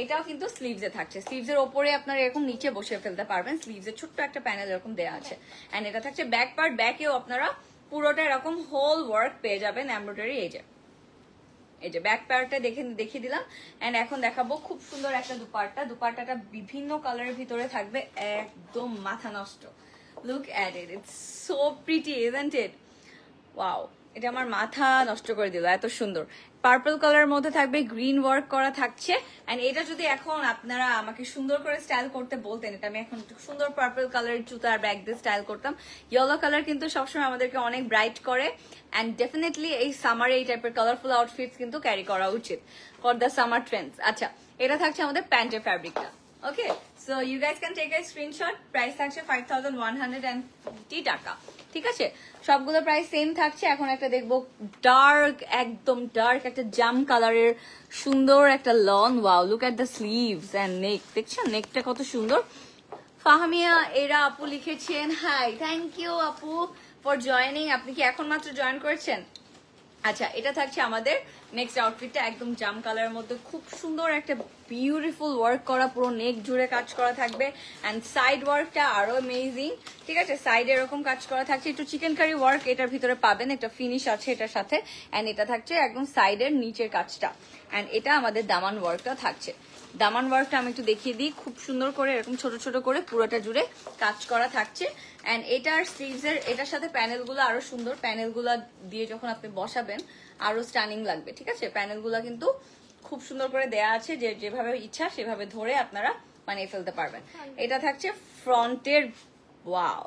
এটাও কিন্তু স্লিভসে থাকছে। স্লিভসের ওপরে আপনারা এরকম নিচে বসে ফেলতে পারবেন। স্লিভসের ছোট্ট একটা প্যানেল এরকম দেওয়া আছে এন্ড এটা থাকছে ব্যাক পার্ট। ব্যাকেও আপনারা পুরোটা এরকম হোল ওয়ার্ক পেয়ে যাবেন এমব্রয়ডারি। এই যে ব্যাক পার্টটা দেখিয়ে দিলাম এন্ড এখন দেখাবো খুব সুন্দর একটা দুপাট্টাটা বিভিন্ন কালারের ভিতরে থাকবে, একদম মাথা নষ্ট। Look at it, it's so pretty, isn't it? Wow, এটা আমার মাথা নষ্ট করে দিল, এত সুন্দর। পার্পল কালারের মধ্যে থাকবে, গ্রিন ওয়ার্ক করা থাকছে এন্ড এটা যদি এখন আপনারা আমাকে সুন্দর করে স্টাইল করতে বলতেন, এটা আমি এখন সুন্দর পার্পল কালারের জুতা আর ব্যাগ দিয়ে স্টাইল করতাম। ইয়েলো কালার কিন্তু সবসময় আমাদেরকে অনেক ব্রাইট করে এন্ড ডেফিনেটলি এই সামারে এই টাইপের কালারফুল আউটফিটস কিন্তু ক্যারি করা উচিত ফর দ্য সামার ট্রেন্ডস। আচ্ছা, এটা থাকছে আমাদের প্যান্টের ফ্যাব্রিকটা, okay. So you guys can take a screenshot. Price থাকছে 5150 টাকা, ঠিক আছে। সবগুলো প্রাইস সেম থাকছে। এখন একটা দেখবো ডার্ক, একদম ডার্ক একটা জাম কালারের সুন্দর একটা lawn. Wow, look at the sleeves and neck, দেখছেন নেকটা কত সুন্দর। ফাহমিয়া এরা আপু লিখেছেন হাই, থ্যাংক ইউ আপু ফর জয়েনিং। আপনি কি এখন মাত্র জয়েন করেছেন? আচ্ছা, এটা থাকছে আমাদের নেক্সট আউটফিটটা, একদম জাম কালারের মধ্যে খুব সুন্দর একটা বিউটিফুল ওয়ার্ক করা, পুরো নেক জুড়ে কাজ করা থাকবে এন্ড সাইড ওয়ার্কটা আরো অ্যামেজিং, ঠিক আছে। সাইডে এরকম কাজ করা থাকছে, একটু চিকেন কারি ওয়ার্ক এটার ভিতরে পাবেন, একটা ফিনিশ আছে এটার সাথে এন্ড এটা থাকছে একদম সাইডের নিচের কাজটা এন্ড এটা আমাদের দামান ওয়ার্কটা থাকছে। দামান ওয়ার্কটা আমি একটু দেখিয়ে দিই, খুব সুন্দর করে এরকম ছোট ছোট করে পুরোটা জুড়ে কাজ করা থাকছে এন্ড এটার স্লিভসের এটার সাথে প্যানেলগুলো আরো সুন্দর। প্যানেলগুলো দিয়ে যখন আপনি বসাবেন আরো স্টানিং লাগবে, ঠিক আছে। প্যানেলগুলো কিন্তু খুব সুন্দর করে দেয়া আছে, যে যেভাবে ইচ্ছা সেভাবে ধরে আপনারা বানিয়ে ফেলতে পারবেন। এটা থাকছে ফ্রন্টের, wow,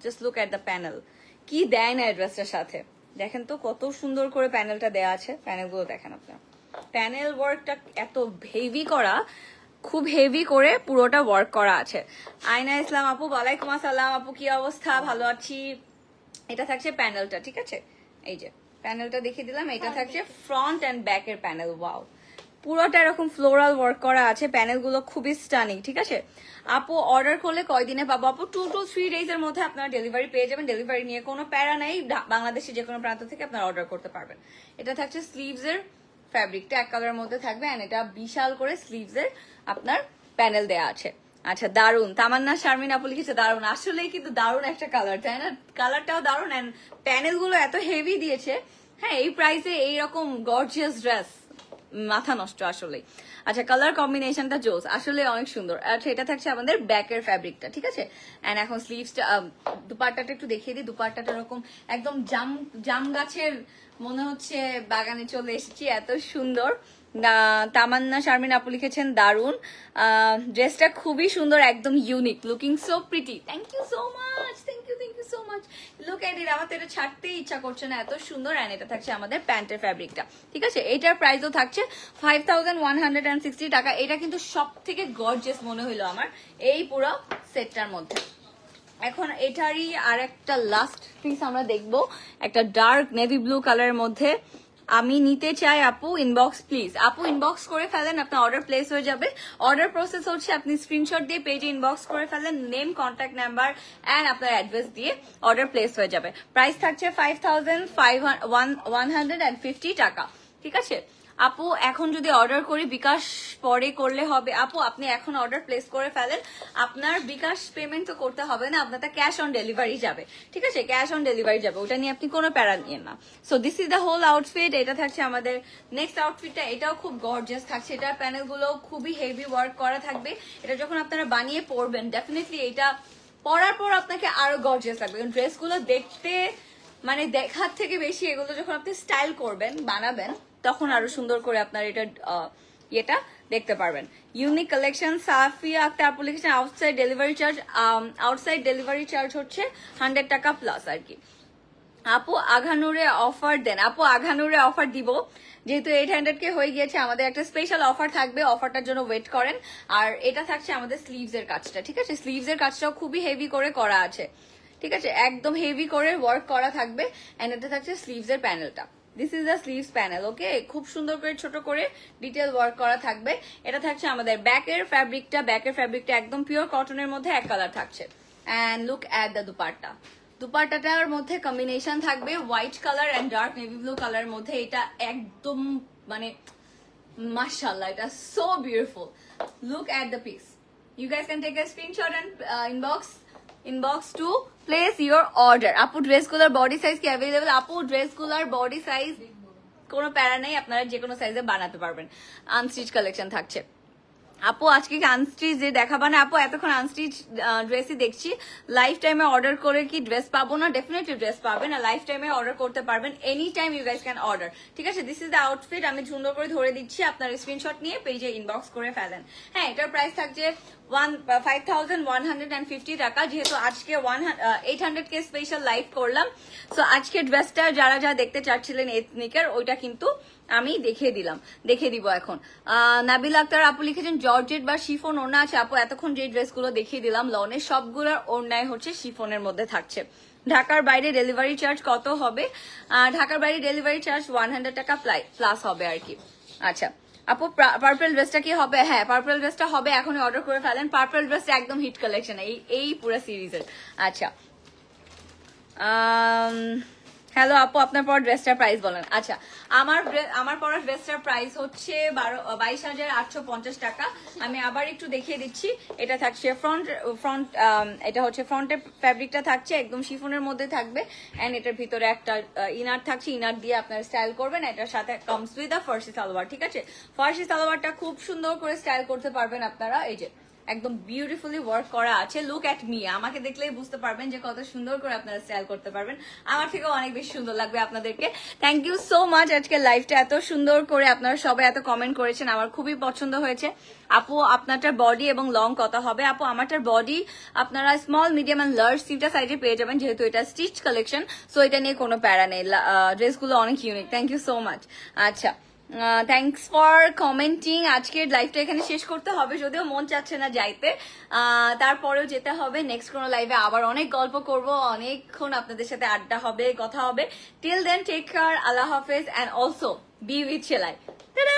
just look at the panel, কি দেয় না অ্যাড্রেসটার সাথে, দেখেন তো কত সুন্দর করে প্যানেলটা দেয়া আছে। প্যানেলগুলো দেখেন আপনারা, প্যানেল ওয়ার্কটা এত হেভি করা, খুব হেভি করে পুরোটা ওয়ার্ক করা আছে। আয়না ইসলাম আপু, ওয়ালাইকুম আসসালাম আপু, কি অবস্থা? ভালো আছি। এটা থাকছে প্যানেলটা, ঠিক আছে। এই যে প্যানেলটা দেখিয়ে দিলাম, এটা থাকছে ফ্রন্ট এন্ড ব্যাকের প্যানেল। ওয়াও, পুরোটা এরকম ফ্লোরাল ওয়ার্ক করা আছে, প্যানেলগুলো খুবই স্টানিং, ঠিক আছে। আপু অর্ডার করলে কয়দিনে পাবো? আপু 2 to 3 days এর মধ্যে আপনারা ডেলিভারি পেয়ে যাবেন। ডেলিভারি নিয়ে কোনো প্যারা নাই, বাংলাদেশের যে কোনো প্রান্ত থেকে আপনারা অর্ডার করতে পারবেন। এটা থাকছে স্লিভসের ফ্যাব্রিকটা এক কালারের মধ্যে থাকবে এন্ড এটা বিশাল করে স্লিভসের আপনার প্যানেল দেয়া আছে। আচ্ছা দারুন, তামান্না শারমিন আপু লিখেছে দারুন, আসলেই কিন্তু দারুন একটা কালার, তাই না? কালারটাও দারুন, এন্ড প্যানেল গুলো এত হেভি দিয়েছে। হ্যাঁ, এই প্রাইসে এইরকম গর্জিয়াস ড্রেস মাথা নষ্ট আসলে। আচ্ছা, কালার কম্বিনেশনটা জোস, আসলে অনেক সুন্দর। আচ্ছা, এটা থাকছে আমাদের ব্যাকের ফ্যাব্রিকটা, ঠিক আছে। এন্ড এখন স্লিভসটা, দুপাট্টাটা একটু দেখিয়ে দিই। দুপাট্টাটা এরকম একদম জাম গাছের মনে হচ্ছে বাগানে চলে এসেছি, এত সুন্দর। তামান্না শারমিন আপু লিখেছেন দারুন, ড্রেসটা খুবই সুন্দর, একদম unique, looking so pretty. Thank you so much, thank you so much. Look at it, আমার তো এটা ছাড়তেই ইচ্ছা করছে না, এত সুন্দর। এন্ড এটা থাকছে আমাদের প্যান্টের ফ্যাব্রিকটা, ঠিক আছে। এটার প্রাইসও থাকছে 5160 টাকা। এটা কিন্তু সব থেকে গর্জিয়াস মনে হইলো আমার এই পুরো সেটটার মধ্যে। এখন এটারই আর একটা লাস্ট পিস আমরা দেখবো, একটা ডার্ক নেভি ব্লু কালারের মধ্যে। আমি নিতে চাই আপু, ইনবক্স প্লিজ। আপু ইনবক্স করে ফেলেন, আপনার অর্ডার প্লেস হয়ে যাবে। অর্ডার প্রসেস হচ্ছে আপনি স্ক্রিনশট দিয়ে পেজে ইনবক্স করে ফেলেন, নেম, কন্ট্যাক্ট নাম্বার এন্ড আপনার অ্যাড্রেস দিয়ে অর্ডার প্লেস হয়ে যাবে। প্রাইস থাকছে 5150 টাকা, ঠিক আছে। আপু এখন যদি অর্ডার করি বিকাশ পরে করলে হবে? আপু আপনি এখন অর্ডার প্লেস করে ফেলেন, আপনার বিকাশ পেমেন্ট তো করতে হবে না, আপনার ক্যাশ অন ডেলিভারি যাবে, ঠিক আছে। ক্যাশ অন ডেলিভারি যাবে, ওটা নিয়ে আপনি কোনো প্যারা নিয়ে না। So this is the whole outfit. এটা থাকছে আমাদের নেক্সট আউটফিটটা, এটাও খুব গর্জিয়াস থাকছে। এটার প্যানেল গুলো খুবই হেভি ওয়ার্ক করা থাকবে। এটা যখন আপনারা বানিয়ে পরবেন, ডেফিনেটলি এটা পরার পর আপনাকে আরো গর্জিয়াস লাগবে। ড্রেস গুলো দেখতে মানে দেখার থেকে বেশি এগুলো যখন আপনি স্টাইল করবেন, বানাবেন, তখন আরো সুন্দর করে আপনার এটা দেখতে পারবেন। Unique collection. সাফিয়া আক্তার আপু লিখেছেন আউটসাইড ডেলিভারি চার্জ হচ্ছে 100 টাকা প্লাস আর কি। আপু আঘানুরে অফার দেন। আপু আঘানুরে অফার দিব, যেহেতু 800K হয়ে গিয়েছে, আমাদের একটা স্পেশাল অফার থাকবে, অফারটার জন্য ওয়েট করেন। আর এটা থাকছে আমাদের স্লিভস এর কাজটা, ঠিক আছে। স্লিভস এর কাজটাও খুবই হেভি করে করা আছে, ঠিক আছে, একদম হেভি করে ওয়ার্ক করা থাকবে। এন্ড এটা থাকছে স্লিভস এর প্যানেলটা, this is the sleeves panel, okay. খুব সুন্দর করে ছোট করে ডিটেল ওয়ার্ক করা থাকবে। এটা থাকছে আমাদের ব্যাকের ফ্যাব্রিকটা একদম পিওর কটনের মধ্যে এক কালার থাকছে। And look at the dupatta. দুপাট্টাটার মধ্যে কম্বিনেশন থাকবে white colour and dark navy blue কালারের মধ্যে। এটা একদম মানে মাশাআল্লাহ, এটা so beautiful. Look at the piece. You guys can take a screenshot and inbox to place your order. আপু ড্রেসগুলোর বডি সাইজ কি অ্যাভেলেবল? আপু ড্রেসগুলোর বডি সাইজ কোনো প্যারা নেই, আপনারা যে কোনো সাইজে বানাতে পারবেন। আনস্টিচ কালেকশন থাকছে। আপু আজকে কি আনস্টিচ যে দেখাবা না? আপু এতক্ষণ আনস্টিচ ড্রেসই দেখছি। লাইফ টাইমে অর্ডার করে কি ড্রেস পাবো না? ডেফিনেটলি ড্রেস পাবেন। আর লাইফ টাইমে অর্ডার করতে পারবেন, any time you guys can order, ঠিক আছে। This is the outfit. আমি সুন্দর করে ধরে দিচ্ছি, আপনার স্ক্রিনশট নিয়ে পেজে ইনবক্স করে ফেলেন। হ্যাঁ, এটার প্রাইস থাকছে 5150 টাকা। যেহেতু আজকে 800K স্পেশাল লাইভ করলাম, সো আজকে ড্রেসটা যারা দেখতে চাচ্ছিলেন এথনিকের, ওইটা কিন্তু আমি দেখিয়ে দিব এখন। নাবিল আক্তার আপু লিখেছেন জর্জেট বা শিফন ওড়না আছে। আপু এতক্ষণ যে ড্রেসগুলো দেখিয়ে দিলাম লনের, সবগুলোর ওড়নায় হচ্ছে শিফনের মধ্যে থাকছে। ঢাকার বাইরে ডেলিভারি চার্জ কত হবে? ঢাকার বাইরে ডেলিভারি চার্জ 100 টাকা প্লাস হবে আর কি। আচ্ছা আপু পার্পল ড্রেসটা কি হবে? হ্যাঁ, পার্পল ড্রেসটা হবে, এখনই অর্ডার করে ফেলেন। পার্পল ড্রেসটা একদম হিট কালেকশন এই পুরো সিরিজের। আচ্ছা, হ্যালো আপু, আপনার পর ড্রেসটার প্রাইস বলেন। আচ্ছা, আমার পরা ড্রেসটার প্রাইস হচ্ছে 22,850 টাকা। আমি আবার একটু দেখিয়ে দিচ্ছি। এটা থাকছে ফ্রন্ট এটা হচ্ছে ফ্রন্টের ফ্যাব্রিকটা থাকছে একদম শিফনের মধ্যে থাকবে। এন্ড এটার ভিতরে একটা ইনার থাকছে, ইনার দিয়ে আপনারা স্টাইল করবেন। এটার সাথে কামস উইথ আ ফার্সি সালোয়ার, ঠিক আছে। ফার্সি সালোয়ারটা খুব সুন্দর করে স্টাইল করতে পারবেন আপনারা। এই যে একদম বিউটিফুলি ওয়ার্ক করা আছে। লুক অ্যাট মি, আমাকে দেখলেই বুঝতে পারবেন যে কত সুন্দর করে আপনারা স্টাইল করতে পারবেন। আমার থেকেও অনেক বেশি সুন্দর লাগবে আপনাদেরকে। Thank you so much. আজকে লাইভটা এত সুন্দর করে আপনারা সবাই এত কমেন্ট করেছেন, আমার খুবই পছন্দ হয়েছে। আপু আপনারটার বডি এবং লং কত হবে? আপু আমারটার বডি আপনারা স্মল, মিডিয়াম এন্ড লার্জ তিনটা সাইজে পেয়ে যাবেন, যেহেতু এটা স্টিচ কালেকশন, সো এটা নিয়ে কোনো প্যারা নেই। ড্রেসগুলো অনেক unique. Thank you so much. আচ্ছা, থ্যাংকস ফর কমেন্টিং। আজকের লাইভটা এখানে শেষ করতে হবে, যদিও মন চাচ্ছে না যাইতে, তারপরেও যেতে হবে। নেক্সট কোনো লাইভে আবার অনেক গল্প করব, অনেকক্ষণ আপনাদের সাথে আড্ডা হবে, কথা হবে। টিল দেন টেক কেয়ার, আল্লাহ হাফেজ, অ্যান্ড অলসো বি উইথ সেলাই। টাটা।